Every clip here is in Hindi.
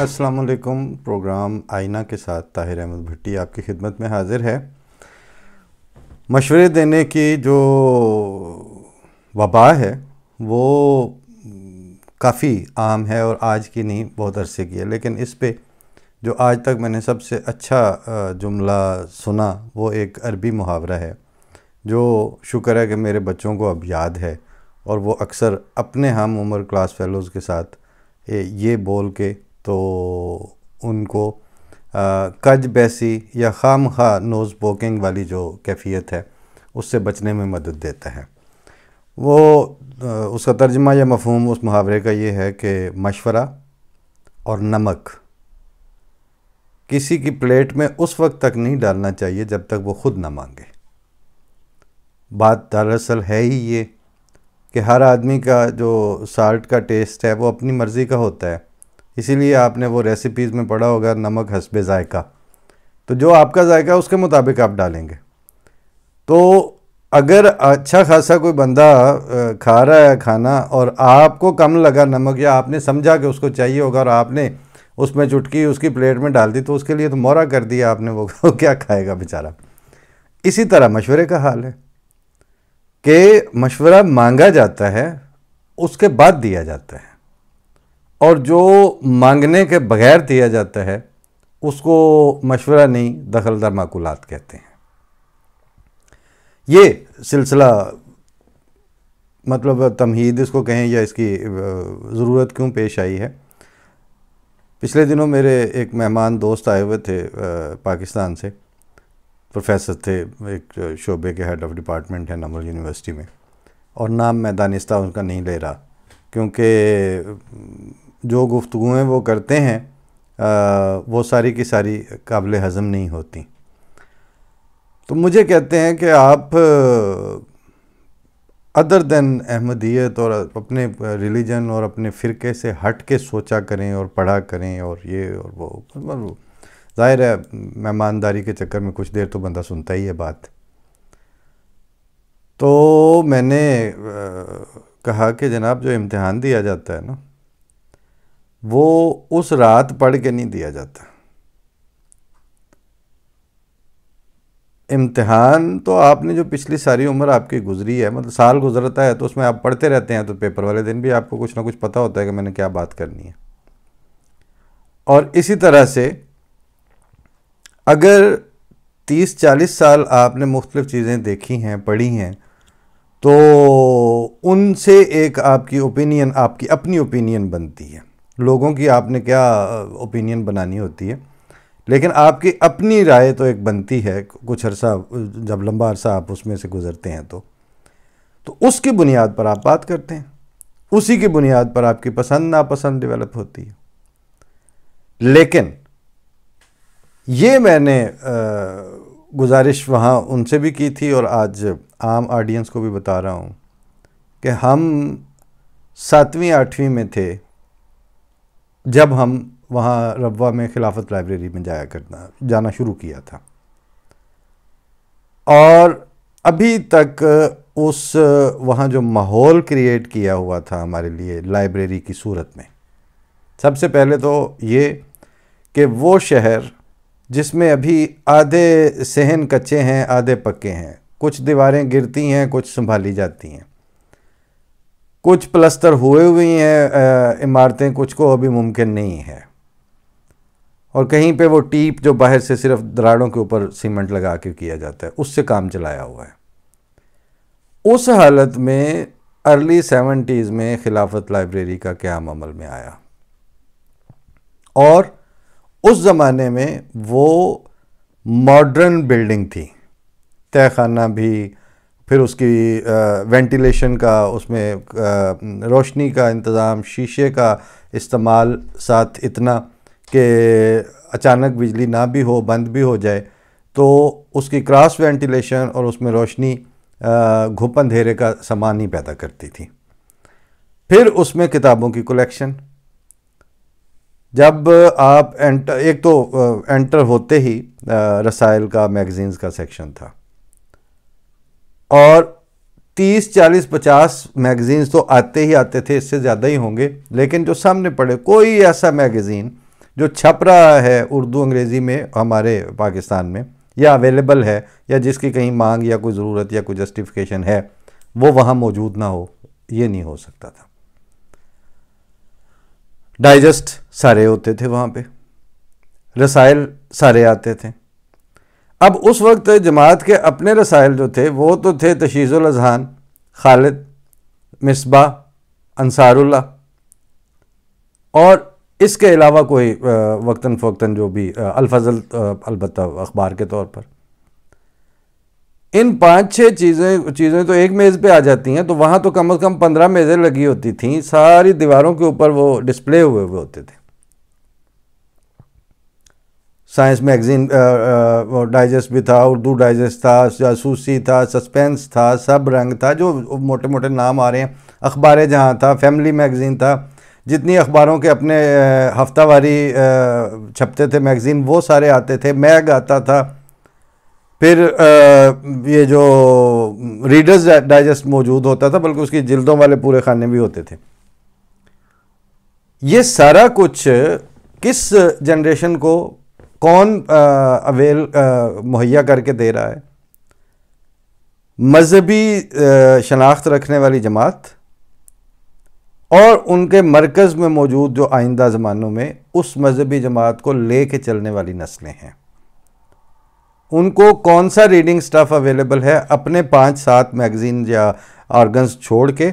अस्सलाम वालेकुम। प्रोग्राम आईना के साथ ताहिर अहमद भट्टी आपकी खिदमत में हाजिर है। मशवरे देने की जो वबा है वो काफ़ी आम है और आज की नहीं, बहुत अरसे की है। लेकिन इस पे जो आज तक मैंने सबसे अच्छा जुमला सुना वो एक अरबी मुहावरा है जो शुक्र है कि मेरे बच्चों को अब याद है, और वो अक्सर अपने हम उम्र क्लास फेलोज़ के साथ ये बोल के तो उनको कज बैसी या खाम खा नोज़ पोकिंग वाली जो कैफियत है उससे बचने में मदद देता है। वो उसका तर्जुमा या मफ़हूम उस मुहावरे का ये है कि मशवरा और नमक किसी की प्लेट में उस वक्त तक नहीं डालना चाहिए जब तक वो ख़ुद ना मांगे। बात दरअसल है ही ये कि हर आदमी का जो साल्ट का टेस्ट है वो अपनी मर्ज़ी का होता है। इसीलिए आपने वो रेसिपीज़ में पढ़ा होगा नमक हस्बे ज़ायका, तो जो आपका ज़ायका उसके मुताबिक आप डालेंगे। तो अगर अच्छा खासा कोई बंदा खा रहा है खाना और आपको कम लगा नमक, या आपने समझा कि उसको चाहिए होगा और आपने उसमें चुटकी उसकी प्लेट में डाल दी, तो उसके लिए तो मोहरा कर दिया आपने, वो क्या खाएगा बेचारा। इसी तरह मशवरे का हाल है कि मशवरा मांगा जाता है, उसके बाद दिया जाता है, और जो मांगने के बगैर दिया जाता है उसको मशवरा नहीं दखलदार माकूलात कहते हैं। ये सिलसिला मतलब तमहीद इसको कहें या इसकी ज़रूरत क्यों पेश आई है। पिछले दिनों मेरे एक मेहमान दोस्त आए हुए थे पाकिस्तान से, प्रोफेसर थे, एक शोबे के हेड ऑफ़ डिपार्टमेंट है नमल यूनिवर्सिटी में, और नाम मैं दानिस्ता उनका नहीं ले रहा क्योंकि जो गुफ्तगूएँ वो करते हैं वो सारी की सारी काबिल हज़म नहीं होती। तो मुझे कहते हैं कि आप अदर देन अहमदियत और अपने रिलीजन और अपने फ़िरके से हट के सोचा करें और पढ़ा करें और ये और वो। ज़ाहिर है मेहमानदारी के चक्कर में कुछ देर तो बंदा सुनता ही है बात। तो मैंने कहा कि जनाब जो इम्तिहान दिया जाता है ना, वो उस रात पढ़ के नहीं दिया जाता। इम्तिहान तो आपने जो पिछली सारी उम्र आपकी गुजरी है, मतलब साल गुजरता है तो उसमें आप पढ़ते रहते हैं, तो पेपर वाले दिन भी आपको कुछ ना कुछ पता होता है कि मैंने क्या बात करनी है। और इसी तरह से अगर 30-40 साल आपने मुख्तलिफ़ चीज़ें देखी हैं, पढ़ी हैं, तो उनसे एक आपकी ओपिनियन, आपकी अपनी ओपिनियन बनती है। लोगों की आपने क्या ओपिनियन बनानी होती है, लेकिन आपकी अपनी राय तो एक बनती है कुछ अरसा, जब लंबा अरसा आप उसमें से गुज़रते हैं तो उसकी बुनियाद पर आप बात करते हैं, उसी की बुनियाद पर आपकी पसंद नापसंद डेवलप होती है। लेकिन ये मैंने गुजारिश वहाँ उनसे भी की थी और आज आम ऑडियंस को भी बता रहा हूँ कि हम 7वीं-8वीं में थे जब हम वहाँ रब्वा में खिलाफत लाइब्रेरी में जाना शुरू किया था, और अभी तक उस वहाँ जो माहौल क्रिएट किया हुआ था हमारे लिए लाइब्रेरी की सूरत में, सबसे पहले तो ये कि वो शहर जिसमें अभी आधे सहन कच्चे हैं आधे पक्के हैं, कुछ दीवारें गिरती हैं कुछ संभाली जाती हैं, कुछ प्लस्तर हुए हुई हैं इमारतें, कुछ को अभी मुमकिन नहीं है, और कहीं पे वो टीप जो बाहर से सिर्फ दरारों के ऊपर सीमेंट लगा के किया जाता है उससे काम चलाया हुआ है। उस हालत में अर्ली 70s में खिलाफत लाइब्रेरी का क़याम अमल में आया, और उस ज़माने में वो मॉडर्न बिल्डिंग थी, तहखाना भी, फिर उसकी वेंटिलेशन का, उसमें रोशनी का इंतज़ाम, शीशे का इस्तेमाल, साथ इतना कि अचानक बिजली ना भी हो, बंद भी हो जाए तो उसकी क्रॉस वेंटिलेशन और उसमें रोशनी घुप अंधेरे का सामान ही पैदा करती थी। फिर उसमें किताबों की कलेक्शन, जब आप एक तो एंटर होते ही रसाइल का, मैगज़ीन्स का सेक्शन था, और 30, 40, 50 मैगज़ीन्स तो आते ही आते थे, इससे ज़्यादा ही होंगे, लेकिन जो सामने पड़े कोई ऐसा मैगज़ीन जो छप रहा है उर्दू अंग्रेज़ी में हमारे पाकिस्तान में, या अवेलेबल है, या जिसकी कहीं मांग या कोई ज़रूरत या कोई जस्टिफिकेशन है, वो वहाँ मौजूद ना हो, ये नहीं हो सकता था। डाइजेस्ट सारे होते थे वहाँ पे, रसायल सारे आते थे। अब उस वक्त जमात के अपने रसायल जो थे वो तो थे तशीज़ुल अज़हान, खालिद, मिसबा, अंसारुल्लाह, और इसके अलावा कोई वक्तन फ़वक्तन जो भी अल-फज़ल अलबत्ता अखबार के तौर पर। इन 5-6 चीज़ें तो एक मेज़ पे आ जाती हैं, तो वहाँ तो कम से कम 15 मेज़ें लगी होती थीं, सारी दीवारों के ऊपर वो डिस्प्ले हुए होते थे। साइंस मैगज़ीन डाइजेस्ट भी था, उर्दू डाइजेस्ट था, जासूसी था, सस्पेंस था, सब रंग था, जो मोटे मोटे नाम आ रहे हैं, अखबार जहाँ था, फैमिली मैगज़ीन था, जितनी अखबारों के अपने हफ्तावारी छपते थे मैगज़ीन वो सारे आते थे, मैग आता था, फिर ये जो रीडर्स डाइजेस्ट मौजूद होता था, बल्कि उसकी जिल्दों वाले पूरे खाने भी होते थे। ये सारा कुछ किस जनरेशन को कौन मुहैया करके दे रहा है? मजहबी शनाख्त रखने वाली जमात और उनके मरकज़ में मौजूद जो आइंदा ज़मानों में उस मजहबी जमात को ले के चलने वाली नस्लें हैं। उनको कौन सा रीडिंग स्टफ़ अवेलेबल है, अपने 5-7 मैगज़ीन या ऑर्गन्स छोड़ के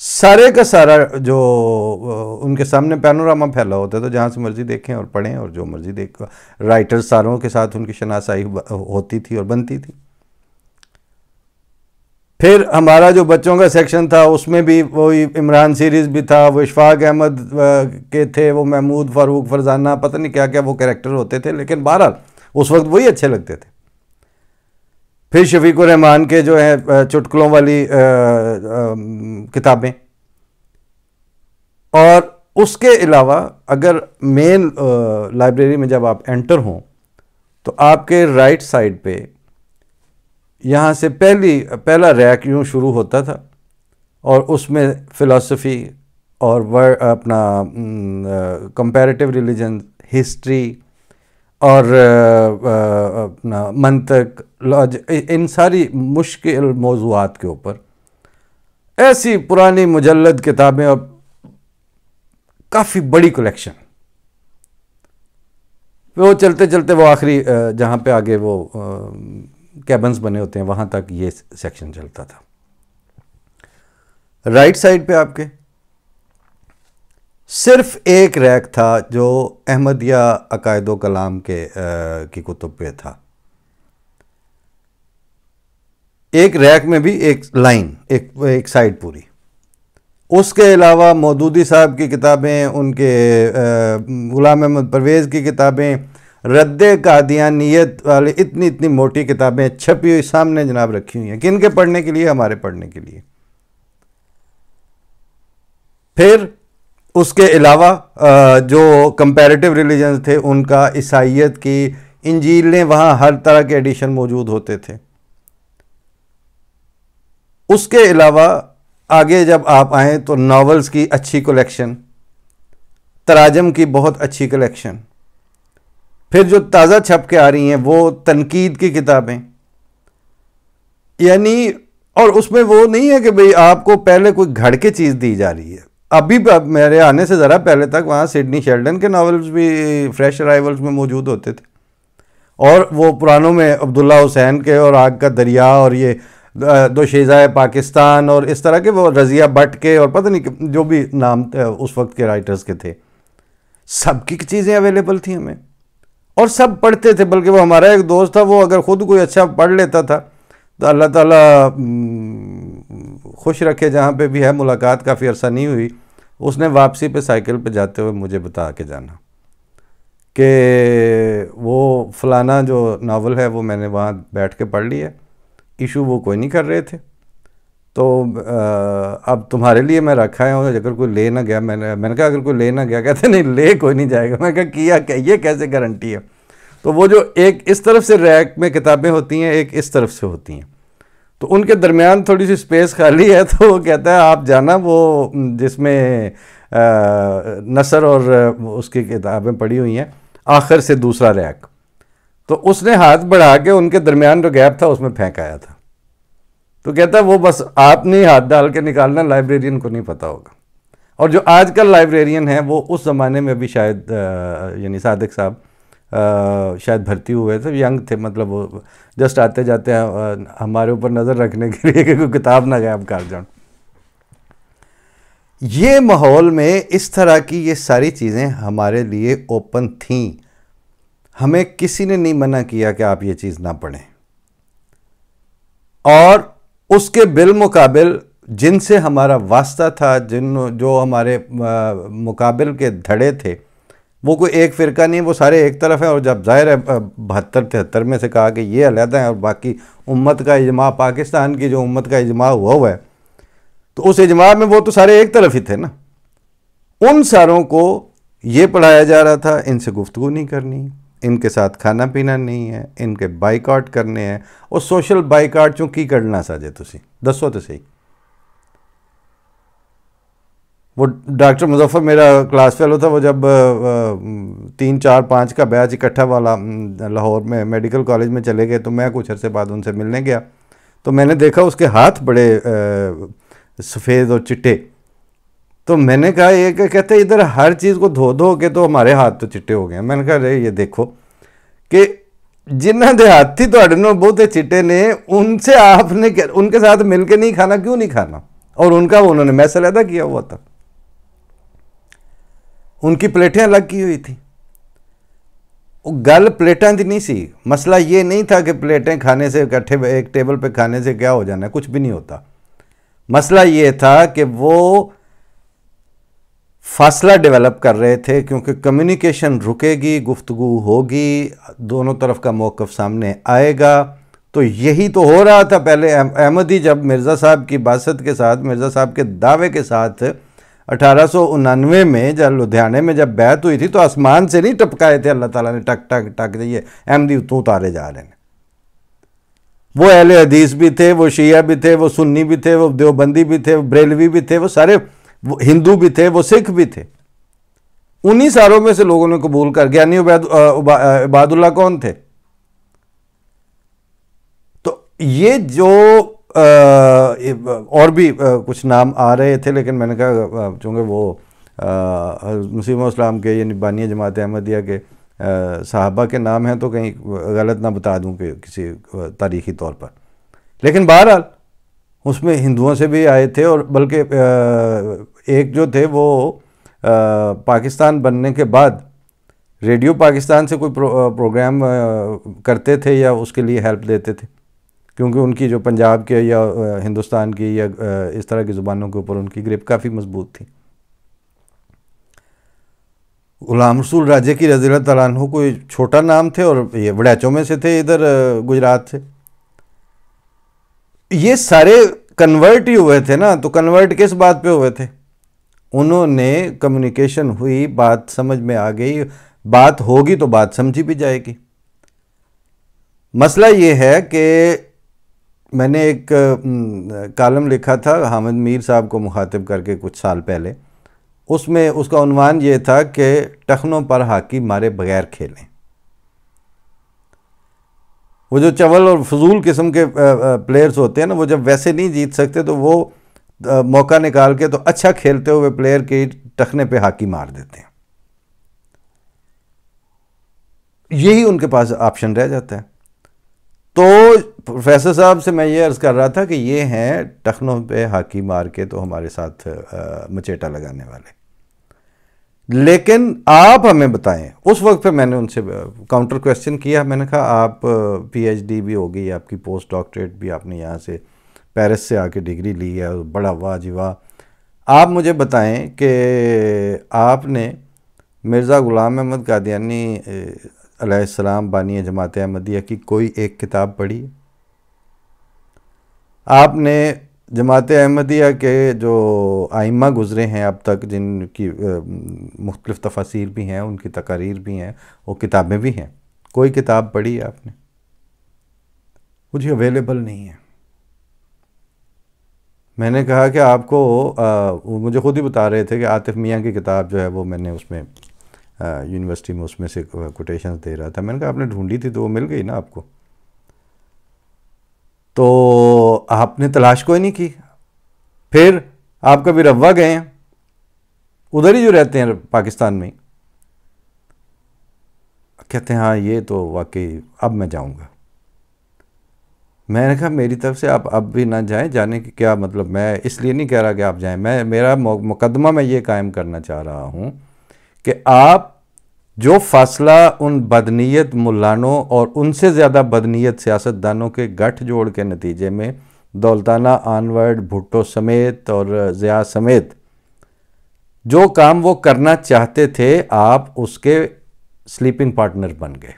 सारे का सारा जो उनके सामने पैनोरामा फैला होता था, जहाँ से मर्ज़ी देखें और पढ़ें और जो मर्ज़ी देख, राइटर्स सारों के साथ उनकी शनासाई होती थी और बनती थी। फिर हमारा जो बच्चों का सेक्शन था उसमें भी वही इमरान सीरीज़ भी था, वो इशफाक अहमद के थे, वो महमूद फ़ारूक फरजाना, पता नहीं क्या क्या वो कैरेक्टर होते थे, लेकिन बहरहाल उस वक्त वही अच्छे लगते थे। फिर शफीकुर रहमान के जो है चुटकुलों वाली किताबें, और उसके अलावा अगर मेन लाइब्रेरी में जब आप एंटर हों तो आपके राइट साइड पे यहाँ से पहला रैक यूँ शुरू होता था, और उसमें फ़िलासफ़ी और अपना कंपैरेटिव रिलीजन, हिस्ट्री और अपना मंतक, लॉजिक, इन सारी मुश्किल मौज़ूआत के ऊपर ऐसी पुरानी मुजल्लद किताबें और काफ़ी बड़ी कलेक्शन। वो चलते चलते वो आखिरी जहाँ पे आगे वो कैबन्स बने होते हैं वहाँ तक ये सेक्शन चलता था। राइट साइड पे आपके सिर्फ एक रैक था जो अहमदिया अकायदो कलाम के की कुतुब पे था। एक रैक में भी एक लाइन, एक साइड पूरी। उसके अलावा मौदूदी साहब की किताबें, उनके गुलाम अहमद परवेज़ की किताबें, रद्दे कादियानियत वाली इतनी इतनी मोटी किताबें छपी हुई सामने जनाब रखी हुई हैं। किन के पढ़ने के लिए? हमारे पढ़ने के लिए। फिर उसके अलावा जो कंपैरेटिव रिलीजन्स थे उनका, ईसाइयत की इंजीलें, वहाँ हर तरह के एडिशन मौजूद होते थे। उसके अलावा आगे जब आप आएँ तो नावल्स की अच्छी कलेक्शन, तराजम की बहुत अच्छी कलेक्शन, फिर जो ताज़ा छप के आ रही हैं वो तनकीद की किताबें, यानी, और उसमें वो नहीं है कि भाई आपको पहले कोई घड़ के चीज़ दी जा रही है। अभी मेरे आने से ज़रा पहले तक वहाँ सिडनी शेल्डन के नावल्स भी फ्रेश अराइवल्स में मौजूद होते थे, और वो पुरानों में अब्दुल्ला हुसैन के और आग का दरिया और ये दो शेज़ाए पाकिस्तान और इस तरह के, वो रज़िया भट्ट के और पता नहीं जो भी नाम उस वक्त के राइटर्स के थे, सबकी चीज़ें अवेलेबल थी हमें, और सब पढ़ते थे। बल्कि वो हमारा एक दोस्त था, वो अगर ख़ुद कोई अच्छा पढ़ लेता था तो अल्लाह ताला खुश रखे, जहाँ पे भी है, मुलाकात काफ़ी अरसा नहीं हुई, उसने वापसी पे साइकिल पे जाते हुए मुझे बता के जाना कि वो फ़लाना जो नावल है वो मैंने वहाँ बैठ के पढ़ लिया, इशू वो कोई नहीं कर रहे थे, तो अब तुम्हारे लिए मैं रखा है, और अगर कोई ले ना गया, मैंने कहा अगर कोई ले ना गया, कहते नहीं ले कोई नहीं जाएगा। मैं कहा किया क्या, ये कैसे गारंटी है? तो वो जो एक इस तरफ से रैक में किताबें होती हैं, एक इस तरफ से होती हैं, तो उनके दरमियान थोड़ी सी स्पेस खाली है, तो वो कहता है आप जाना वो जिसमें नसर और उसकी किताबें पढ़ी हुई हैं, आखिर से दूसरा रैक। तो उसने हाथ बढ़ा के उनके दरमियान जो गैप था उसमें फेंक आया था। तो कहता वो बस आपने ही हाथ डाल के निकालना, लाइब्रेरियन को नहीं पता होगा। और जो आजकल लाइब्रेरियन है वो उस ज़माने में भी शायद यानी सादिक साहब शायद भर्ती हुए थे, यंग थे, मतलब वो जस्ट आते जाते हमारे ऊपर नज़र रखने के लिए कि कोई किताब ना गायब कर जाए। ये माहौल में इस तरह की ये सारी चीज़ें हमारे लिए ओपन थीं। हमें किसी ने नहीं मना किया कि आप ये चीज़ ना पढ़ें, और उसके बिलमुकाबिल जिनसे हमारा वास्ता था, जो हमारे मुकाबिल के धड़े थे, वो कोई एक फ़िरका नहीं, वो सारे एक तरफ हैं। और जब ज़ाहिर है 72-73 में से कहा कि ये अलहदा है और बाकी उम्मत का इजमा, पाकिस्तान की जो उम्मत का इजमा हुआ है, तो उस इजमा में वो तो सारे एक तरफ ही थे ना। उन सारों को ये पढ़ाया जा रहा था, इनसे गुफ्तगू नहीं करनी, इनके साथ खाना पीना नहीं है, इनके बाइकआउट करने हैं। और सोशल बाइकआउट चूँ की करना साजे, तुसी दसो तो सही। वो डॉक्टर मुजफ्फर मेरा क्लास फेलो था, वो जब 3, 4, 5 का बैच इकट्ठा वाला लाहौर में मेडिकल कॉलेज में चले गए, तो मैं कुछ अरसे बाद उनसे मिलने गया, तो मैंने देखा उसके हाथ बड़े सफ़ेद और चिट्टे। तो मैंने कहा ये कहते इधर हर चीज़ को धो धो के तो हमारे हाथ तो चिट्टे हो गए। मैंने कहा अरे ये देखो कि जिन्हों के हाथी थोड़े नो बहुते चिट्टे ने, उनसे आपने उनके साथ मिलके नहीं खाना, क्यों नहीं खाना? और उनका उन्होंने मैस अलहदा किया हुआ था, उनकी प्लेटें अलग की हुई थी। गल प्लेटां की नहीं सी, मसला ये नहीं था कि प्लेटें खाने से इकट्ठे एक टेबल पे खाने से क्या हो जाना है, कुछ भी नहीं होता। मसला ये था कि वो फासला डेवलप कर रहे थे, क्योंकि कम्युनिकेशन रुकेगी, गुफ्तगू होगी, दोनों तरफ का मौक़िफ़ सामने आएगा। तो यही तो हो रहा था पहले। अहमदी जब मिर्ज़ा साहब की बासत के साथ, मिर्ज़ा साहब के दावे के साथ 1899 में जब लुधियाने में जब बैत हुई थी, तो आसमान से नहीं टपकाए थे अल्लाह ताला ने, टक टक टक ये अहमदी तू उतारे जा रहे हैं। वो अहले हदीस भी थे, वो शिया भी थे, वो सुन्नी भी थे, वो देवबंदी भी थे, वो बरेलवी भी थे, वो सारे, वो हिंदू भी थे, वो सिख भी थे। उन्हीं सारों में से लोगों ने कबूल कर। ज्ञानी इबादुल्लाह कौन थे? तो ये जो और भी कुछ नाम आ रहे थे, लेकिन मैंने कहा चूँकि वो मुस्लिम इस्लाम के यानी बानिया जमात अहमदिया के साहबा के नाम हैं, तो कहीं गलत ना बता दूं कि किसी तारीख़ी तौर पर। लेकिन बहरहाल उसमें हिंदुओं से भी आए थे, और बल्कि एक जो थे वो पाकिस्तान बनने के बाद रेडियो पाकिस्तान से कोई प्रोग्राम करते थे या उसके लिए हेल्प देते थे, क्योंकि उनकी जो पंजाब के या हिंदुस्तान की या इस तरह की ज़ुबानों के ऊपर उनकी ग्रिप काफ़ी मजबूत थी। गुलाम रसूल राजे की रज़ियल्लाहु तआला अन्हु कोई छोटा नाम थे, और ये वड़ैचों में से थे, इधर गुजरात से। ये सारे कन्वर्ट ही हुए थे ना। तो कन्वर्ट किस बात पे हुए थे? उन्होंने कम्युनिकेशन हुई, बात समझ में आ गई, बात होगी तो बात समझी भी जाएगी। मसला ये है कि मैंने एक कॉलम लिखा था हामिद मीर साहब को मुखातिब करके कुछ साल पहले। उसमें उसका उन्वान ये था कि टखनों पर हाकी मारे बगैर खेलें। वो जो चवल और फजूल किस्म के प्लेयर्स होते हैं ना, वो जब वैसे नहीं जीत सकते तो वो मौका निकाल के तो अच्छा खेलते हुए प्लेयर के टखने पे हाकी मार देते हैं। यही उनके पास ऑप्शन रह जाता है। तो प्रोफेसर साहब से मैं ये अर्ज़ कर रहा था कि ये हैं टखनों पे हाकी मार के तो हमारे साथ मचेटा लगाने वाले। लेकिन आप हमें बताएं। उस वक्त पे मैंने उनसे काउंटर क्वेश्चन किया। मैंने कहा आप पीएचडी भी हो गई आपकी, पोस्ट डॉक्टरेट भी आपने यहाँ से पेरिस से आके डिग्री ली है, बड़ा वाह जी वाह। आप मुझे बताएं कि आपने मिर्ज़ा ग़ुलाम अहमद कादियानी अलैहिस्सलाम बानी जमात अहमदिया की कोई एक किताब पढ़ी? आपने जमात अहमदिया के जो आइम्मा गुज़रे हैं अब तक, जिनकी मुख्तलिफ़ तफासीर भी हैं, उनकी तकारीर भी हैं, वो किताबें भी हैं, कोई किताब पढ़ी है आपने? मुझे अवेलेबल नहीं है। मैंने कहा कि आपको वो मुझे खुद ही बता रहे थे कि आतिफ मियाँ की किताब जो है वो मैंने उसमें यूनिवर्सिटी में उसमें से कोटेशन दे रहा था। मैंने कहा आपने ढूंढी थी तो वो मिल गई ना आपको, तो आपने तलाश कोई नहीं की। फिर आप कभी रवा गए हैं? उधर ही जो रहते हैं पाकिस्तान में। कहते हैं हाँ ये तो वाकई अब मैं जाऊंगा। मैंने कहा मेरी तरफ से आप अब भी ना जाएं, जाने की क्या मतलब, मैं इसलिए नहीं कह रहा कि आप जाएं, मैं मेरा मुकदमा मैं ये कायम करना चाह रहा हूँ कि आप जो फासला उन बदनीयत मुल्लानों और उनसे ज़्यादा बदनीयत सियासतदानों के गठ जोड़ के नतीजे में दौलताना आनवर्ड, भुट्टो समेत और ज़िया समेत जो काम वो करना चाहते थे, आप उसके स्लीपिंग पार्टनर बन गए।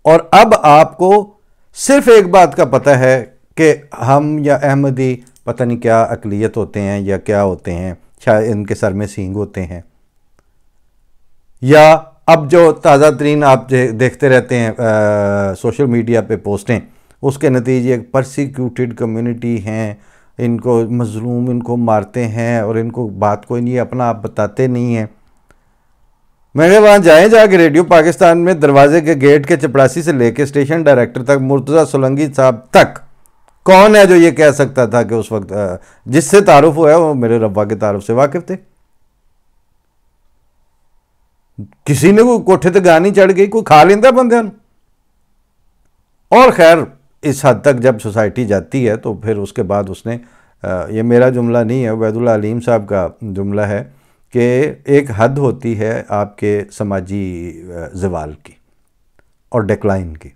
और अब आपको सिर्फ एक बात का पता है कि हम या अहमदी पता नहीं क्या अकलियत होते हैं या क्या होते हैं, शायद इनके सर में सींग होते हैं, या अब जो ताज़ा तरीन आप देखते रहते हैं सोशल मीडिया पे पोस्टें, उसके नतीजे एक परसिक्यूटेड कम्युनिटी हैं, इनको मजलूम इनको मारते हैं और इनको बात कोई नहीं, अपना आप बताते नहीं हैं। मैंने वहाँ जाएँ जाके रेडियो पाकिस्तान में दरवाजे के गेट के चपरासी से लेके स्टेशन डायरेक्टर तक, मुर्तज़ा सोलंकी साहब तक, कौन है जो ये कह सकता था कि उस वक्त जिससे तारुफ हुआ है वो मेरे रब्बा के तारुफ से वाकिफ थे? किसी ने कोई कोठे ते गानी चढ़ गई, कोई खा लेंदा बंदे। और खैर इस हद तक जब सोसाइटी जाती है तो फिर उसके बाद उसने, ये मेरा जुमला नहीं है, उबैदुल्लाह अलीम साहब का जुमला है कि एक हद होती है आपके समाजी ज़वाल की और डिक्लाइन की।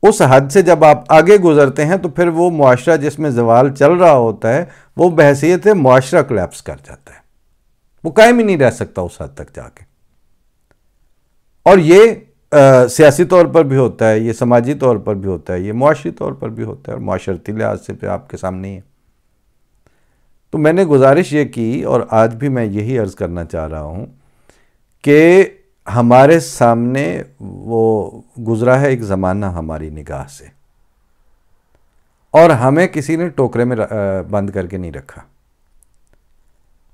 उस हद से जब आप आगे गुजरते हैं तो फिर वो मुआशरा जिसमें ज़वाल चल रहा होता है वो बहैसियत मुआशरा कोलैप्स कर जाता है, वो कायम ही नहीं रह सकता उस हद तक जाके। और ये सियासी तौर पर भी होता है, ये समाजी तौर पर भी होता है, ये मुआशरी तौर पर भी होता है, और मुआशरती लिहाज से फिर आपके सामने ही है। तो मैंने गुजारिश ये की और आज भी मैं यही अर्ज़ करना चाह रहा हूँ कि हमारे सामने वो गुज़रा है एक ज़माना हमारी निगाह से, और हमें किसी ने टोकरे में बंद करके नहीं रखा,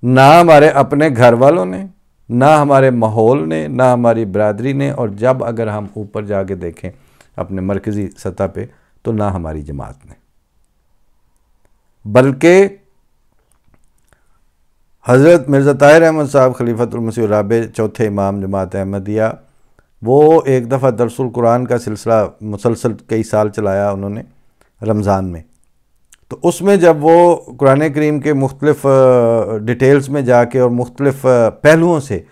ना हमारे अपने घर वालों ने, ना हमारे माहौल ने, ना हमारी बरादरी ने, और जब अगर हम ऊपर जाके देखें अपने मरकज़ी सतह पे तो ना हमारी जमात ने। बल्कि हज़रत मिर्ज़ा ताहिर अहमद साहब खलीफतुल मसीह राबे चौथे इमाम जमात अहमदिया, वो एक दफ़ा दरसुल कुरान का सिलसिला मुसलसल कई साल चलाया उन्होंने रमज़ान में। तो उसमें जब वो कुरान करीम के मुख्तलिफ़ डिटेल्स में जाके और मुख्तलिफ़ पहलुओं से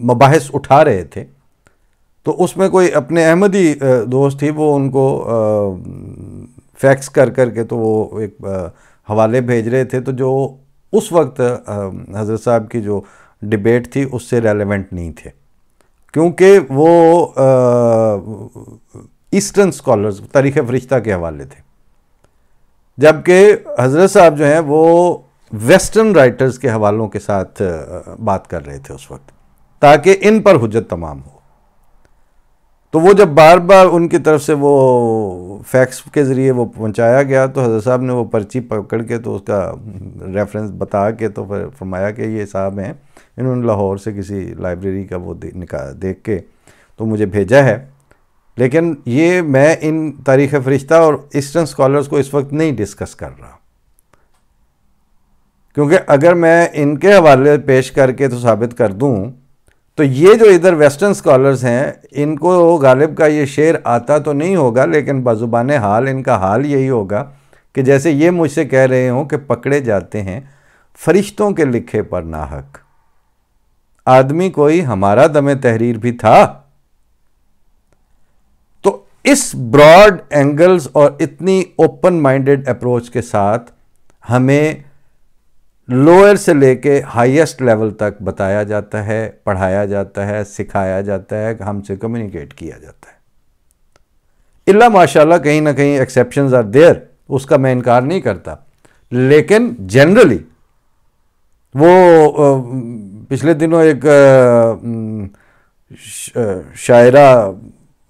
मबाहिस उठा रहे थे, तो उसमें कोई अपने अहमदी दोस्त थी, वो उनको फैक्स कर के तो वो एक हवाले भेज रहे थे, तो जो उस वक्त हज़रत साहब की जो डिबेट थी उससे रेलेवेंट नहीं थे, क्योंकि वो ईस्टर्न स्कॉलर्स तारीख़ फ़रिश्ता के हवाले थे, जबकि हज़रत साहब जो हैं वो वेस्टर्न राइटर्स के हवालों के साथ बात कर रहे थे उस वक्त, ताकि इन पर हुज्जत तमाम हो। तो वो जब बार बार उनकी तरफ से वो फैक्स के ज़रिए वो पहुंचाया गया, तो हज़रत साहब ने वो पर्ची पकड़ के तो उसका रेफरेंस बता के तो फिर फरमाया कि ये साहब हैं, इन्होंने लाहौर से किसी लाइब्रेरी का वो देख के तो मुझे भेजा है, लेकिन ये मैं इन तारीख़ फ़रिश्ता और ईस्टर्न स्कॉलर्स को इस वक्त नहीं डिस्कस कर रहा, क्योंकि अगर मैं इनके हवाले पेश करके तो साबित कर दूं तो ये जो इधर वेस्टर्न स्कॉलर्स हैं इनको गालिब का ये शेर आता तो नहीं होगा, लेकिन बाजुबान हाल इनका हाल यही होगा कि जैसे ये मुझसे कह रहे हों कि पकड़े जाते हैं फरिश्तों के लिखे पर नाहक, आदमी कोई हमारा दमे तहरीर भी था। तो इस ब्रॉड एंगल्स और इतनी ओपन माइंडेड अप्रोच के साथ हमें लोअर से लेके हाईएस्ट लेवल तक बताया जाता है, पढ़ाया जाता है, सिखाया जाता है, हमसे कम्युनिकेट किया जाता है। इल्ला माशाल्लाह कहीं ना कहीं एक्सेप्शंस आर देयर, उसका मैं इनकार नहीं करता, लेकिन जनरली वो पिछले दिनों एक शायरा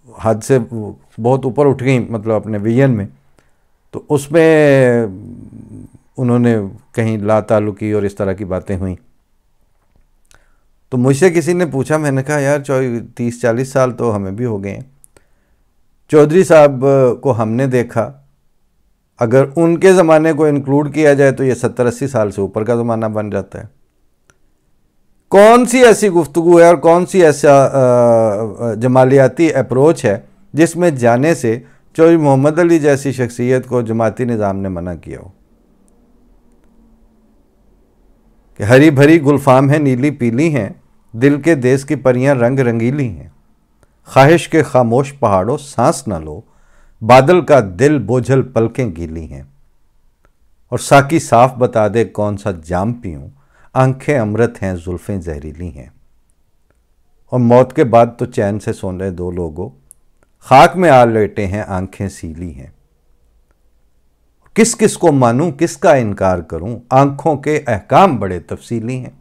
हद से बहुत ऊपर उठ गई, मतलब अपने विजन में, तो उसमें उन्होंने कहीं लाताल्लुकी और इस तरह की बातें हुई। तो मुझसे किसी ने पूछा, मैंने कहा यार 30-40 साल तो हमें भी हो गए हैं। चौधरी साहब को हमने देखा, अगर उनके ज़माने को इंक्लूड किया जाए तो ये 70-80 साल से ऊपर का ज़माना बन जाता है। कौन सी ऐसी गुफ्तगू है और कौन सी ऐसा जमालियाती अप्रोच है जिसमें जाने से चौधरी मोहम्मद अली जैसी शख्सियत को जमाती निज़ाम ने मना किया हो? कि हरी भरी गुलफाम है नीली पीली हैं, दिल के देश की परियां रंग रंगीली हैं, ख्वाहिश के खामोश पहाड़ों सांस न लो, बादल का दिल बोझल पलकें गीली हैं, और साकी साफ बता दे कौन सा जाम पीऊं, आंखें अमृत हैं जुल्फें जहरीली हैं, और मौत के बाद तो चैन से सोन रहे दो लोगों, खाक में आ लेटे हैं आंखें सीली हैं, किस किस को मानूं किसका इनकार करूं, आंखों के अहकाम बड़े तफसीली हैं।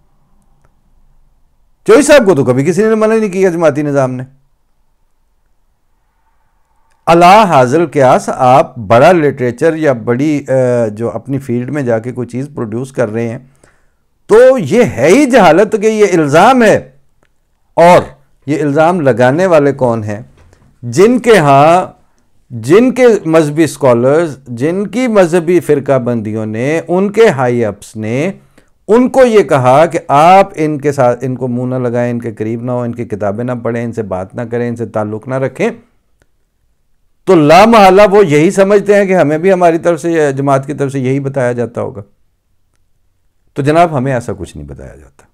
चौधरी साहब को तो कभी किसी ने मना नहीं किया जमाती निज़ाम ने। अला हाजिर क्यास आप बड़ा लिटरेचर या बड़ी जो अपनी फील्ड में जाके कोई चीज़ प्रोड्यूस कर रहे हैं तो ये है ही जहालत कि ये इल्ज़ाम है। और ये इल्ज़ाम लगाने वाले कौन हैं? जिनके यहाँ जिनके मजहबी स्कॉलर्स, जिनकी मजहबी फ़िरकाबंदियों ने, उनके हाई अप्स ने उनको ये कहा कि आप इनके साथ इनको मुंह ना लगाएं, इनके करीब ना हो, इनकी किताबें ना पढ़ें, इनसे बात ना करें, इनसे ताल्लुक़ ना रखें। तो लामहला वो यही समझते हैं कि हमें भी हमारी तरफ से, जमात की तरफ से यही बताया जाता होगा। तो जनाब हमें ऐसा कुछ नहीं बताया जाता।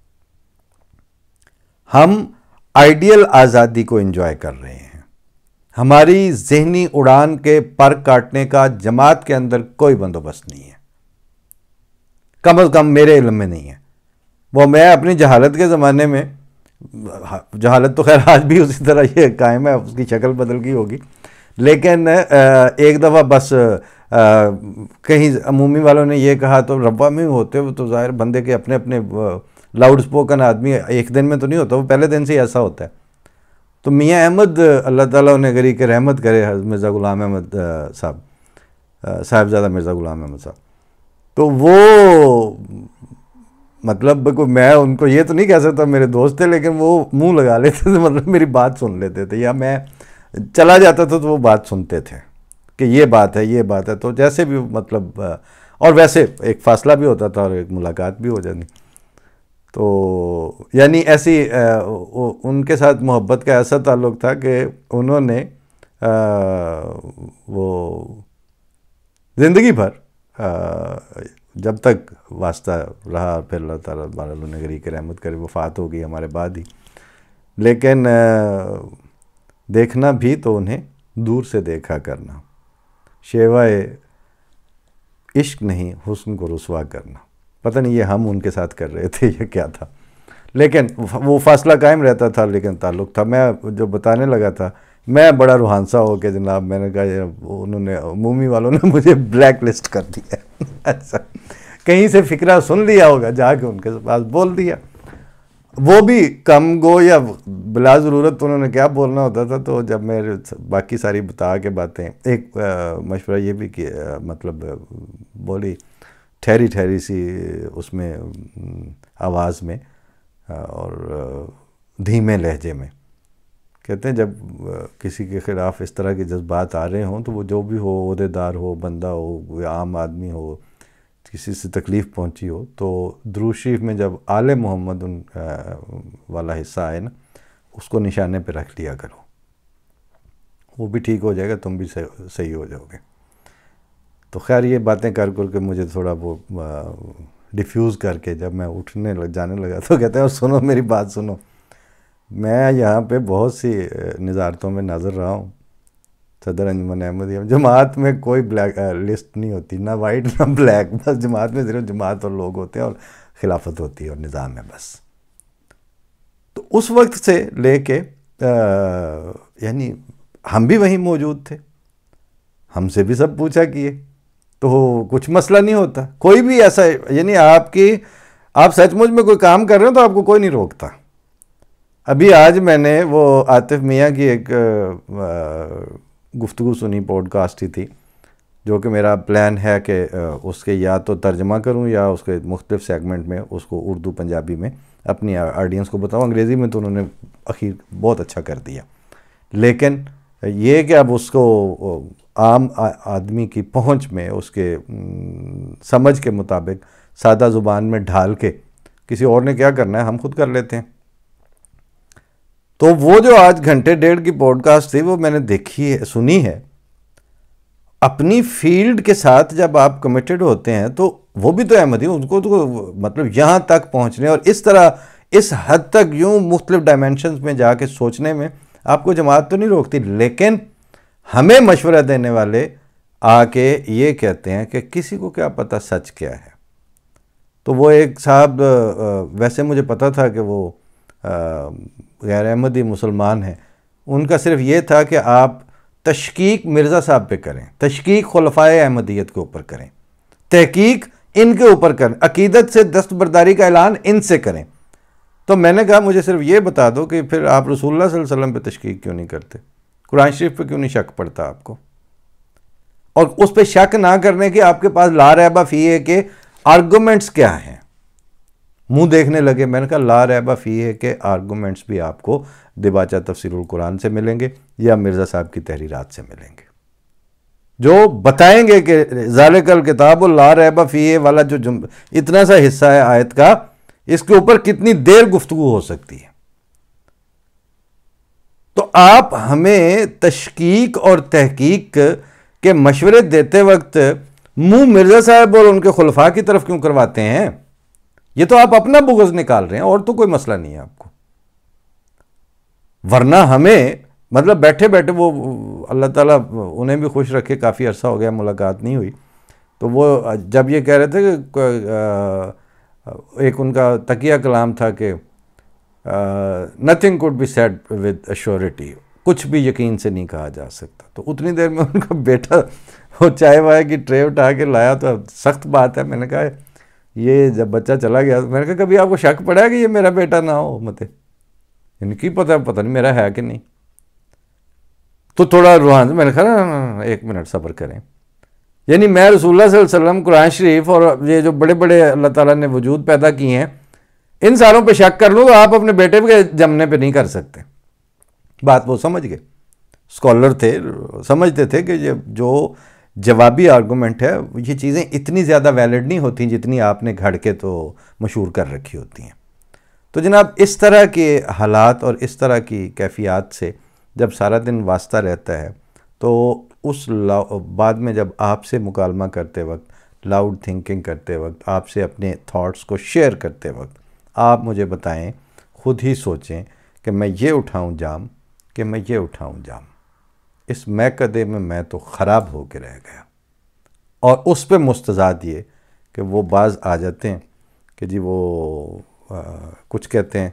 हम आइडियल आज़ादी को एंजॉय कर रहे हैं। हमारी ज़हनी उड़ान के पर काटने का जमात के अंदर कोई बंदोबस्त नहीं है, कम अज़ कम मेरे इल्म में नहीं है। वो मैं अपनी जहालत के ज़माने में, जहालत तो खैर आज भी उसी तरह ये कायम है, उसकी शक्ल बदल गई होगी, लेकिन एक दफ़ा बस कहीं अमूमी वालों ने ये कहा तो रब्बा में होते हुए तो ज़ाहिर बंदे के अपने अपने लाउड स्पोकन आदमी एक दिन में तो नहीं होता, वो पहले दिन से ही ऐसा होता है। तो मियाँ अहमद, अल्लाह ताला उन्हें गरी के रहमत करे, मिर्ज़ा ग़ुलाम अहमद साहब, साहिबज़ादा मिर्ज़ा ग़ुलाम अहमद साहब, तो वो मतलब को मैं उनको ये तो नहीं कह सकता मेरे दोस्त थे, लेकिन वो मुंह लगा लेते थे, मतलब मेरी बात सुन लेते थे, या मैं चला जाता था तो वो बात सुनते थे कि ये बात है, ये बात है। तो जैसे भी मतलब, और वैसे एक फ़ासला भी होता था और एक मुलाकात भी हो जाती। तो यानी ऐसी उनके साथ मोहब्बत का ऐसा ताल्लुक़ था कि उन्होंने वो ज़िंदगी भर जब तक वास्ता रहा, फिर अल्लाह ताला बारगरी के रहमत करे वफ़ात हो गई हमारे बाद ही, लेकिन देखना भी तो उन्हें दूर से देखा करना, शेवाए इश्क नहीं हुस्न को रुसवा करना। पता नहीं ये हम उनके साथ कर रहे थे या क्या था, लेकिन वो फासला कायम रहता था, लेकिन ताल्लुक़ था। मैं जो बताने लगा था, मैं बड़ा रूहानसा हो के जनाब मैंने कहा उन्होंने अमूमी वालों ने मुझे ब्लैक लिस्ट कर दिया। अच्छा, कहीं से फ़िक्रा सुन लिया होगा, जाके उनके पास बोल दिया, वो भी कम गो या बिला ज़रूरत उन्होंने क्या बोलना होता था। तो जब मेरे बाकी सारी बता के बातें, एक मशवरा ये भी किया, मतलब बोली ठहरी ठहरी सी उसमें आवाज़ में और धीमे लहजे में, कहते हैं जब किसी के ख़िलाफ़ इस तरह के जज्बात आ रहे हों तो वो जो भी हो, ओहदेदार हो, बंदा हो या आम आदमी हो, किसी से तकलीफ़ पहुंची हो, तो दुरूद शरीफ में जब आले मोहम्मद उन वाला हिस्सा आए ना, उसको निशाने पे रख लिया करो, वो भी ठीक हो जाएगा, तुम भी सही हो जाओगे। तो खैर ये बातें कर के मुझे थोड़ा वो डिफ्यूज़ करके जब मैं जाने लगा तो कहते हैं और सुनो मेरी बात सुनो, मैं यहाँ पे बहुत सी निज़ारतों में नज़र रहा हूँ, सदर अंजुमन अहमदिया जमात में कोई ब्लैक लिस्ट नहीं होती, ना वाइट ना ब्लैक, बस जमात में सिर्फ जमात और लोग होते हैं और खिलाफत होती है और निज़ाम है बस। तो उस वक्त से लेके यानी हम भी वहीं मौजूद थे, हमसे भी सब पूछा किए, तो कुछ मसला नहीं होता, कोई भी ऐसा, यानी आप सचमुच में कोई काम कर रहे हो तो आपको कोई नहीं रोकता। अभी आज मैंने वो आतिफ मियाँ की एक गुफ्तगू सुनी, पॉडकास्ट ही थी, जो कि मेरा प्लान है कि उसके या तो तर्जमा करूं या उसके मुख्तलिफ सेगमेंट में उसको उर्दू पंजाबी में अपनी ऑडियंस को बताऊं। अंग्रेज़ी में तो उन्होंने आखिर बहुत अच्छा कर दिया, लेकिन ये कि अब उसको आम आदमी की पहुंच में उसके समझ के मुताबिक सादा ज़ुबान में ढाल के किसी और ने क्या करना है, हम खुद कर लेते हैं। तो वो जो आज घंटे डेढ़ की पॉडकास्ट थी वो मैंने देखी है, सुनी है। अपनी फील्ड के साथ जब आप कमिटेड होते हैं तो वो भी तो अहमदी, उनको तो मतलब यहाँ तक पहुँचने और इस तरह इस हद तक यूँ मुख्तलिफ डायमेंशंस में जाके सोचने में आपको जमात तो नहीं रोकती। लेकिन हमें मशवरा देने वाले आके ये कहते हैं कि किसी को क्या पता सच क्या है। तो वो एक साहब, वैसे मुझे पता था कि वो गैर अहमदी मुसलमान हैं, उनका सिर्फ ये था कि आप तशकीक मिर्ज़ा साहब पे करें, तशकीक खुलफाए अहमदियत के ऊपर करें, तहकीक इनके ऊपर करें, अकीदत से दस्तबरदारी का ऐलान इनसे करें। तो मैंने कहा मुझे सिर्फ ये बता दो कि फिर आप रसूलुल्लाह सल्लल्लाहु अलैहि वसल्लम पे तशकीक क्यों नहीं करते, कुरान शरीफ पे क्यों नहीं शक पड़ता आपको, और उस पर शक ना करने के आपके पास ला रैबा फी है के आर्गूमेंट्स क्या हैं। मुंह देखने लगे। मैंने कहा ला रैबा फी है के आर्गूमेंट्स भी आपको दिबाचा तफसीरुल कुरान से मिलेंगे या मिर्ज़ा साहब की तहरीरात से मिलेंगे, जो बताएंगे कि ज़ालिकल किताबुल ला रैबा फीह वाला जो इतना सा हिस्सा है आयत का, इसके ऊपर कितनी देर गुफ्तगू हो सकती है। तो आप हमें तशकीक और तहकीक के मशवरे देते वक्त मुंह मिर्ज़ा साहब और उनके खुलफा की तरफ क्यों करवाते हैं? ये तो आप अपना बुग़्ज़ निकाल रहे हैं और तो कोई मसला नहीं है आपको। वरना हमें मतलब बैठे बैठे वो अल्लाह ताला उन्हें भी खुश रखे, काफ़ी अरसा हो गया मुलाकात नहीं हुई, तो वो जब ये कह रहे थे कि एक उनका तकिया कलाम था कि nothing could be said with assurity, कुछ भी यकीन से नहीं कहा जा सकता। तो उतनी देर में उनका बेटा वो चाय वाय की ट्रे उठा के लाया, तो सख्त बात है। मैंने कहा ये जब बच्चा चला गया, मैंने कहा कभी आपको शक पड़ा है कि ये मेरा बेटा ना हो? मत इनकी पता नहीं मेरा है कि नहीं। तो थोड़ा रूहान से मैंने कहा एक मिनट सब्र करें, यानी मैं रसूलुल्लाह सल्लल्लाहु अलैहि वसल्लम, कुरान शरीफ और ये जो बड़े बड़े अल्लाह ताला ने वजूद पैदा किए हैं, इन सारों पे शक कर लूँ तो आप अपने बेटे के जमने पे नहीं कर सकते। बात वो समझ गए, स्कॉलर थे, समझते थे कि ये जो जवाबी आर्गूमेंट है ये चीज़ें इतनी ज़्यादा वैलिड नहीं होती जितनी आपने घड़ के तो मशहूर कर रखी होती हैं। तो जनाब इस तरह के हालात और इस तरह की कैफियत से जब सारा दिन वास्ता रहता है, तो उस बाद में जब आपसे मुकालमा करते वक्त, लाउड थिंकिंग करते वक्त, आपसे अपने थॉट्स को शेयर करते वक्त, आप मुझे बताएं, खुद ही सोचें कि मैं ये उठाऊं जाम कि मैं ये उठाऊं जाम। इस मैकदे में मैं तो ख़राब हो के रह गया। और उस पर मुस्तज़ाद ये कि वो बाज़ आ जाते हैं कि जी वो कुछ कहते हैं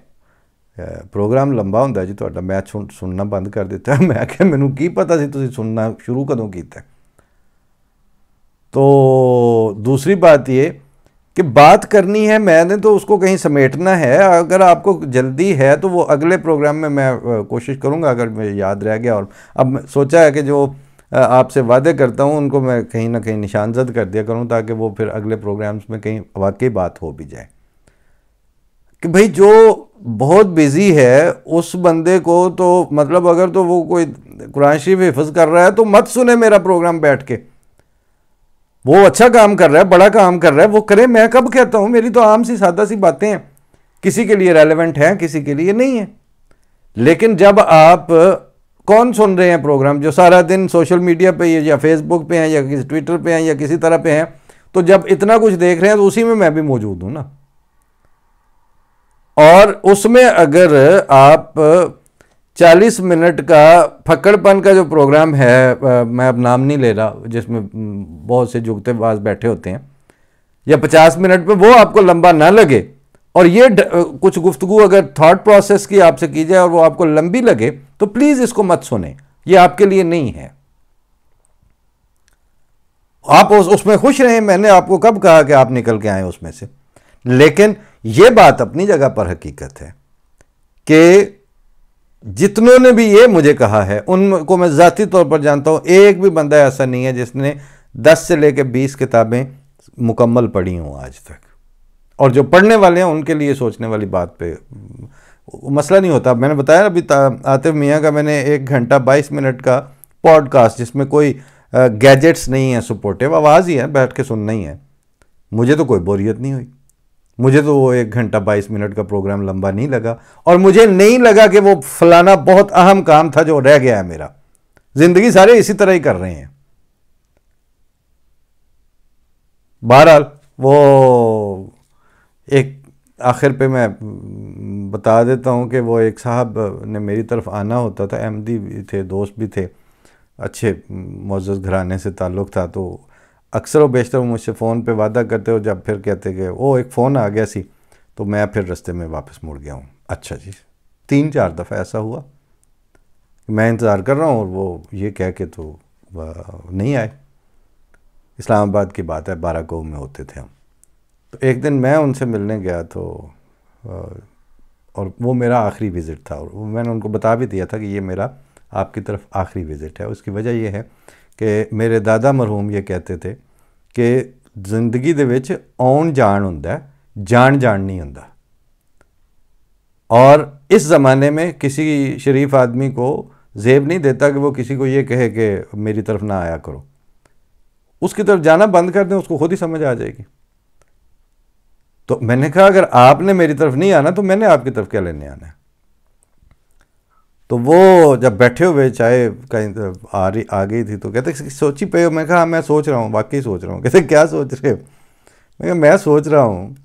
प्रोग्राम लंबा होंदा जी तुहाडा, मैं सुनना बंद कर दिता है। मैं क्या मैनू की पता सी तुसीं सुनना शुरू कदों कीता। तो दूसरी बात ये कि बात करनी है, मैंने तो उसको कहीं समेटना है। अगर आपको जल्दी है तो वो अगले प्रोग्राम में मैं कोशिश करूँगा, अगर मैं याद रह गया। और अब सोचा है कि जो आपसे वादे करता हूँ उनको मैं कहीं ना कहीं निशानजद कर दिया करूँ, ताकि वो फिर अगले प्रोग्राम्स में कहीं वाकई बात हो भी जाए। कि भाई जो बहुत बिज़ी है उस बंदे को तो मतलब अगर तो वो कोई कुरान शरीफ हिफ्ज़ कर रहा है तो मत सुने मेरा प्रोग्राम बैठ के। वो अच्छा काम कर रहा है, बड़ा काम कर रहा है, वो करे। मैं कब कहता हूँ, मेरी तो आम सी सादा सी बातें हैं, किसी के लिए रेलेवेंट हैं, किसी के लिए नहीं है। लेकिन जब आप कौन सुन रहे हैं प्रोग्राम जो सारा दिन सोशल मीडिया पे या फेसबुक पे हैं या किसी ट्विटर पे हैं या किसी तरह पे हैं, तो जब इतना कुछ देख रहे हैं तो उसी में मैं भी मौजूद हूँ ना। और उसमें अगर आप 40 मिनट का फक्कड़पन का जो प्रोग्राम है, मैं अब नाम नहीं ले रहा, जिसमें बहुत से जुगतेबाज बैठे होते हैं, या 50 मिनट पे वो आपको लंबा ना लगे, और ये कुछ गुफ्तगू अगर थॉट प्रोसेस की आपसे की जाए और वो आपको लंबी लगे, तो प्लीज़ इसको मत सुने, ये आपके लिए नहीं है। आप उसमें खुश रहें। मैंने आपको कब कहा कि आप निकल के आए उसमें से? लेकिन ये बात अपनी जगह पर हकीकत है कि जितनों ने भी ये मुझे कहा है उनको मैं ज़ाती तौर पर जानता हूँ, एक भी बंदा ऐसा नहीं है जिसने 10 से लेकर 20 किताबें मुकम्मल पढ़ी हूँ आज तक। और जो पढ़ने वाले हैं उनके लिए सोचने वाली बात पे मसला नहीं होता। मैंने बताया अभी आतिफ मियाँ का मैंने 1 घंटा 22 मिनट का पॉडकास्ट, जिसमें कोई गैजेट्स नहीं है, सपोर्टिव आवाज़ ही है, बैठ के सुनना ही है। मुझे तो कोई बोरियत नहीं हुई। मुझे तो वो 1 घंटा 22 मिनट का प्रोग्राम लंबा नहीं लगा, और मुझे नहीं लगा कि वो फलाना बहुत अहम काम था जो रह गया है मेरा। ज़िंदगी सारे इसी तरह ही कर रहे हैं। बहरहाल वो एक आखिर पे मैं बता देता हूँ कि वो एक साहब ने मेरी तरफ आना होता था, अहमदी भी थे, दोस्त भी थे, अच्छे मुअज़्ज़ज़ घराने से ताल्लुक़ था। तो अक्सर व बेशतर मुझसे फ़ोन पे वादा करते हो, जब फिर कहते कि वो एक फ़ोन आ गया सी, तो मैं फिर रास्ते में वापस मुड़ गया हूँ। अच्छा जी, 3-4 दफ़ा ऐसा हुआ, मैं इंतज़ार कर रहा हूँ और वो ये कह के तो नहीं आए। इस्लामाबाद की बात है, 12 गाँव में होते थे हम। तो एक दिन मैं उनसे मिलने गया तो और वो मेरा आखिरी विज़िट था, और मैंने उनको बता भी दिया था कि ये मेरा आपकी तरफ आखिरी विज़िट है। उसकी वजह यह है कि मेरे दादा मरहूम ये कहते थे कि ज़िंदगी दे विच आउण जाण हुंदा है, जान जान नहीं हुंदा। और इस ज़माने में किसी शरीफ आदमी को ज़ेब नहीं देता कि वो किसी को ये कहे कि मेरी तरफ ना आया करो। उसकी तरफ जाना बंद कर दें, उसको खुद ही समझ आ जाएगी। तो मैंने कहा अगर आपने मेरी तरफ नहीं आना तो मैंने आपकी तरफ क्या लेने आना है। तो वो जब बैठे हुए चाय कहीं आ गई थी तो कहते सोची पे हो। मैं कहा मैं सोच रहा हूँ, वाकई सोच रहा हूँ। कहते क्या सोच रहे हो? मैं सोच रहा हूँ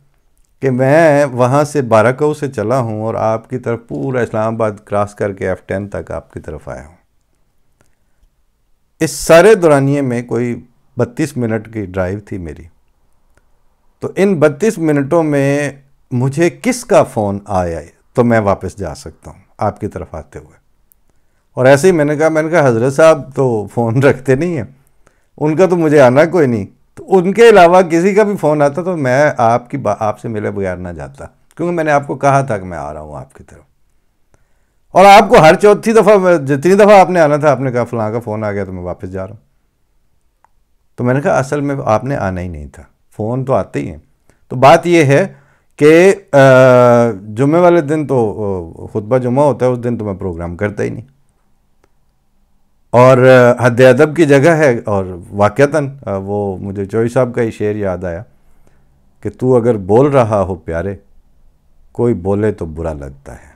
कि मैं वहाँ से 12 गाँव से चला हूँ और आपकी तरफ पूरा इस्लामाबाद क्रॉस करके F10 तक आपकी तरफ आया हूँ। इस सारे दौरानिए में कोई 32 मिनट की ड्राइव थी मेरी। तो इन 32 मिनटों में मुझे किसका फ़ोन आया तो मैं वापस जा सकता हूँ आपकी तरफ आते हुए। और ऐसे ही मैंने कहा हज़रत साहब तो फ़ोन रखते नहीं हैं, उनका तो मुझे आना कोई नहीं, तो उनके अलावा किसी का भी फ़ोन आता तो मैं आपसे मिले बगैर ना जाता, क्योंकि मैंने आपको कहा था कि मैं आ रहा हूँ आपकी तरफ। और आपको हर चौथी दफ़ा, जितनी दफ़ा आपने आना था, आपने कहा फ़लाँ का फ़ोन आ गया तो मैं वापस जा रहा हूँ। तो मैंने कहा असल में आपने आना ही नहीं था, फ़ोन तो आते ही हैं। तो बात यह है कि जुम्मे वाले दिन तो खुतबा जुम्मा होता है, उस दिन तो मैं प्रोग्राम करता ही नहीं। और हद अदब की जगह है। और वाक़तन वो मुझे चौई साहब का ही शेर याद आया कि तू अगर बोल रहा हो प्यारे, कोई बोले तो बुरा लगता है।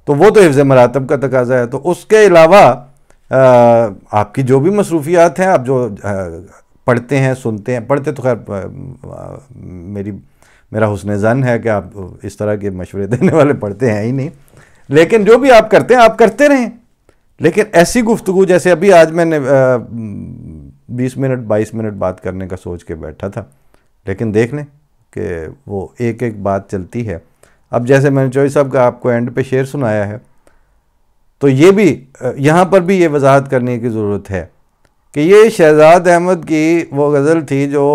तो वो तो हिफ्ज़ मरातब का तकाज़ा है। तो उसके अलावा आपकी जो भी मसरूफ़ियात हैं, आप जो पढ़ते हैं, सुनते हैं, पढ़ते तो खैर मेरा हुस्न ज़न है कि आप इस तरह के मशवरे देने वाले पढ़ते हैं ही नहीं, लेकिन जो भी आप करते हैं आप करते रहें। लेकिन ऐसी गुफ्तगू जैसे अभी आज मैंने 20 मिनट 22 मिनट बात करने का सोच के बैठा था, लेकिन देख लें कि वो एक एक बात चलती है। अब जैसे मैंने चौई साहब का आपको एंड पे शेर सुनाया है, तो ये भी यहाँ पर भी ये वजाहत करने की ज़रूरत है कि ये शहजाद अहमद की वो गज़ल थी जो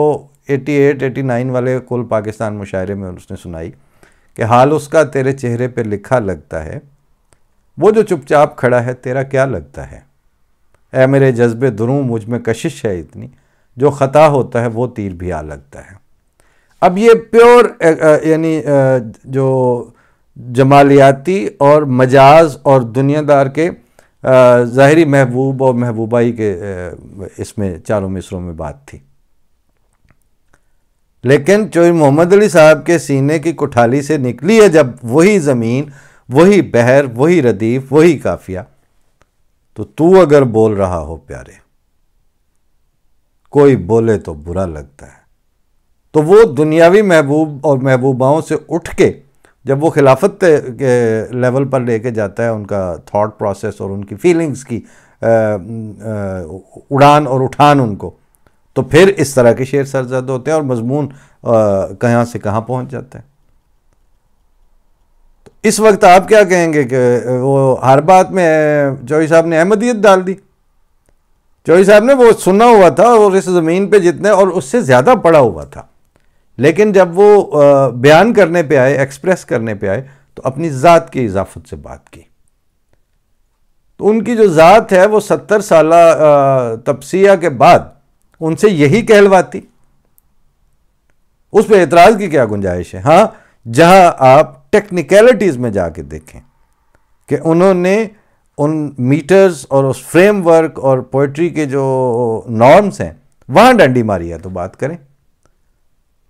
88-89 वाले कुल पाकिस्तान मुशायरे में उसने सुनाई कि हाल उसका तेरे चेहरे पे लिखा लगता है, वो जो चुपचाप खड़ा है तेरा क्या लगता है। ऐ मेरे जज्बे दुरूं मुझ में कशिश है इतनी, जो ख़ता होता है वो तीर भी आ लगता है। अब ये प्योर यानी जो जमालियाती और मजाज और दुनियादार के ज़ाहिरी महबूब और महबूबाई के इसमें चारों मिसरों में बात थी। लेकिन चौधरी मोहम्मद अली साहब के सीने की कुठाली से निकली है जब वही ज़मीन, वही बहर, वही रदीफ, वही काफिया, तो तू अगर बोल रहा हो प्यारे, कोई बोले तो बुरा लगता है। तो वो दुनियावी महबूब और महबूबाओं से उठ के जब वो खिलाफत के लेवल पर लेके जाता है, उनका थॉट प्रोसेस और उनकी फीलिंग्स की उड़ान और उठान उनको, तो फिर इस तरह के शेर सरजद होते हैं और मजमून कहाँ से कहाँ पहुँच जाता है। तो इस वक्त आप क्या कहेंगे कि वो हर बात में चौई साहब ने अहमदियत डाल दी। चौई साहब ने वो सुना हुआ था और इस ज़मीन पे जितने और उससे ज़्यादा पढ़ा हुआ था, लेकिन जब वो बयान करने पे आए, एक्सप्रेस करने पे आए, तो अपनी ज़ात की इजाफत से बात की। तो उनकी जो ज़ात है वो 70 साल तपसिया के बाद उनसे यही कहलवाती, उस पर एतराज़ की क्या गुंजाइश है। हाँ, जहाँ आप टेक्निकलिटीज़ में जाके देखें कि उन्होंने उन मीटर्स और उस फ्रेमवर्क और पोइट्री के जो नॉर्म्स हैं वहाँ डंडी मारी है तो बात करें।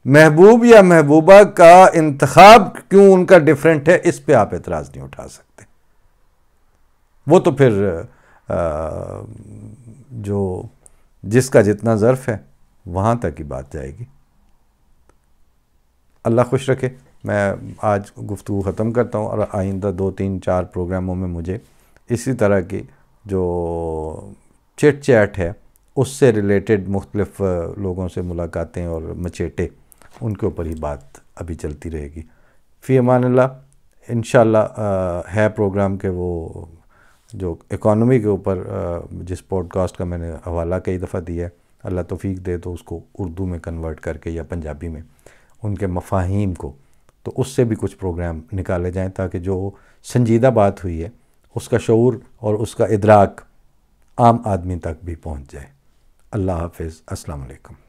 महबूब या महबूबा का इंतखाब क्यों उनका डिफरेंट है, इस पे आप एतराज़ नहीं उठा सकते। वो तो फिर जो जिसका जितना ज़र्फ़ है वहाँ तक ही बात जाएगी। अल्लाह खुश रखे। मैं आज गुफ्तगू ख़त्म करता हूँ और आइंदा 2-3-4 प्रोग्रामों में मुझे इसी तरह की जो चिट चैट है उससे रिलेटेड मुख्तलिफ़ लोगों से मुलाकातें और मचेटे, उनके ऊपर ही बात अभी चलती रहेगी। फ़ी अमानिल्लाह। इंशाअल्लाह है प्रोग्राम के वो जो इकॉनमी के ऊपर जिस पॉडकास्ट का मैंने हवाला कई दफ़ा दिया है, अल्लाह तौफीक दे तो उसको उर्दू में कन्वर्ट करके या पंजाबी में उनके मफ़ाहीम को, तो उससे भी कुछ प्रोग्राम निकाले जाएं ताकि जो संजीदा बात हुई है उसका शऊर और उसका इदराक आम आदमी तक भी पहुंच जाए। अल्लाह हाफ़िज़। अस्सलाम वालेकुम।